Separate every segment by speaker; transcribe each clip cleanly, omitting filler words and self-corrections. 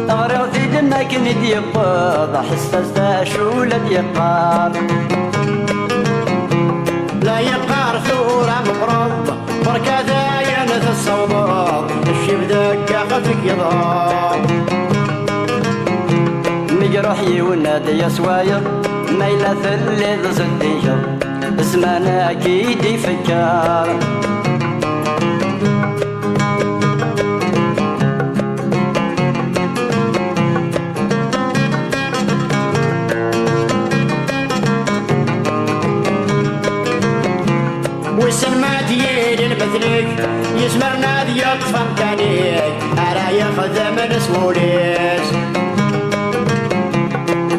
Speaker 1: أغرق في دمك نديقض حسست شو لديقار
Speaker 2: لا يقار ثورة مقرب بركة داين في الصوبات الشيب دقة خفك يضار
Speaker 1: مجرحي ونادي يسواير ميلة ثلث صديشر اسمنا أكيد يفكر
Speaker 2: وسلمى ديال المثلك يسمرنا ديال فمكانيك أرا يخدم نسوليس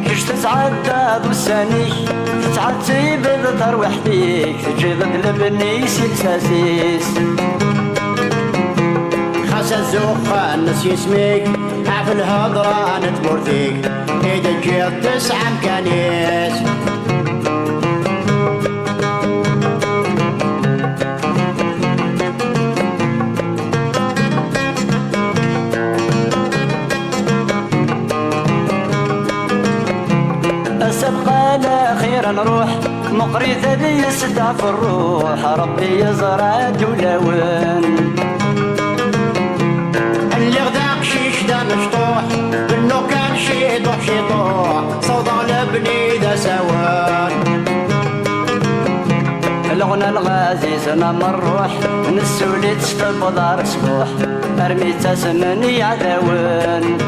Speaker 1: كش تتعدى بسانيك تتعدي بذكر وحديك تجيب لبني سلساسيس
Speaker 2: خاص الزوق الناس يسميك عف الهضرة نتمر فيك إذا جيت تسعى مكانيس
Speaker 1: سبقى لأخيرا نروح مقريثة ذي يستعف الروح ربي يزرع دولون
Speaker 2: اللي غدا شيش دا مشطوح انه كان شي ضح شي طوح صوضا لبني دا سوان
Speaker 1: الغنى الغازيز نمر الروح نسولي تستبض دار سبوح ارمي تسمني عذاون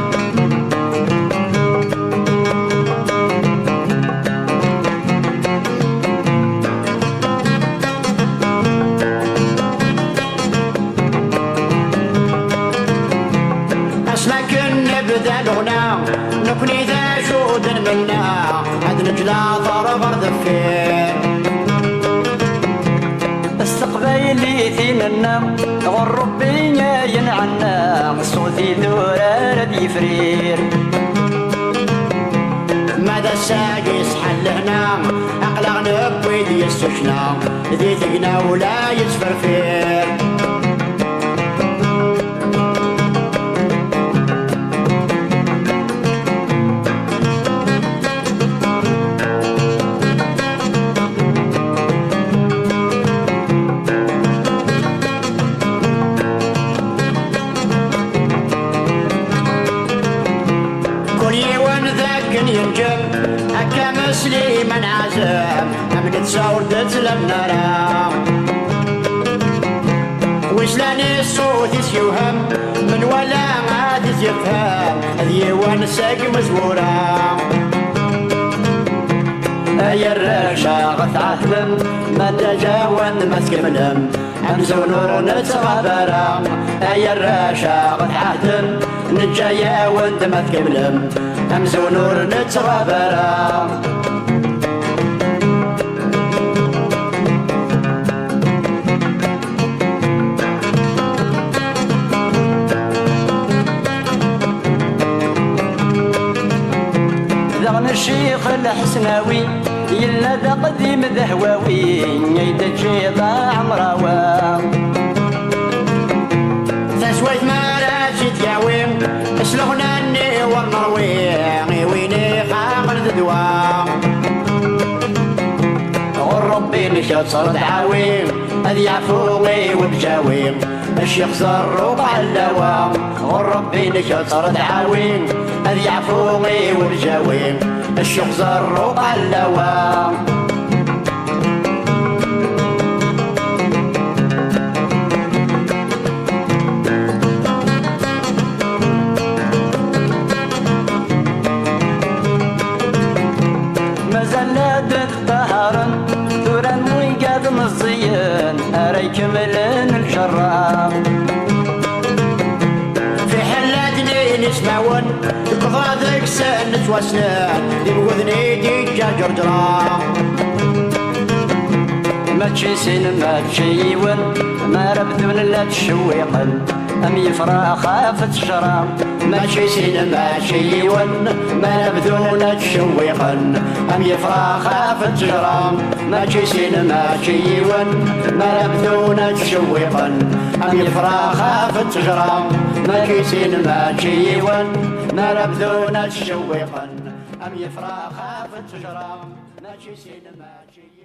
Speaker 2: نكوني ذا شود منا عد نجلا ضرب ذفير
Speaker 1: استقبيلي ثيننا والربي ينعنا صوتي ذورا ردي فرير
Speaker 2: ماذا الساقيس حل هنا أقلق نبوي ذي يستشنا ذي ثقنا ولا يتفرفير ينجم هكا مسلي من عزم أمن تصور تتلم نرام وسلاني الصوت يسيوهم من ولا عاد يفهم هذي ونساق مزورة
Speaker 1: أي الرشا غث عهلم ما تجاون مسكملم أمس ونور نتغابرام أي الرشا غث عهلم نجايا وانت مسكملم أمس ونور نتغابرام ذغن الشيخ الحسناوي يلا ذا قديم ذهواوي يدجي ضاع عمراوي
Speaker 2: تسويت ما راشد ياوي اسلغنا اني والنروي ويني خاقر ذدوا
Speaker 1: والربي نشاط صار دعاوي هذي عفوي وبجاوي الشيخ زروق علوا والربي نشاط صار دعاوي هذي عفوي وبجاوي الشيخ زروق علوا
Speaker 2: في حلاتني يسمعون قضى ذيك سنة وسنان يبغذني ديجا جرجرا
Speaker 1: ماشي سين ماشي يون ما ربدون لا تشويقن أم يفرا خافت شرام
Speaker 2: ماشي سين ماشي يون ما نبذون لا تشويقن أم يفرا خافت جرام ماشي سين ماشي يون ما نبذون تشويقن أم يفرا خافت جرام ماشي سين ماشي يون ما نبذون تشويقن أم يفرا خافت جرام ماشي سين ماشي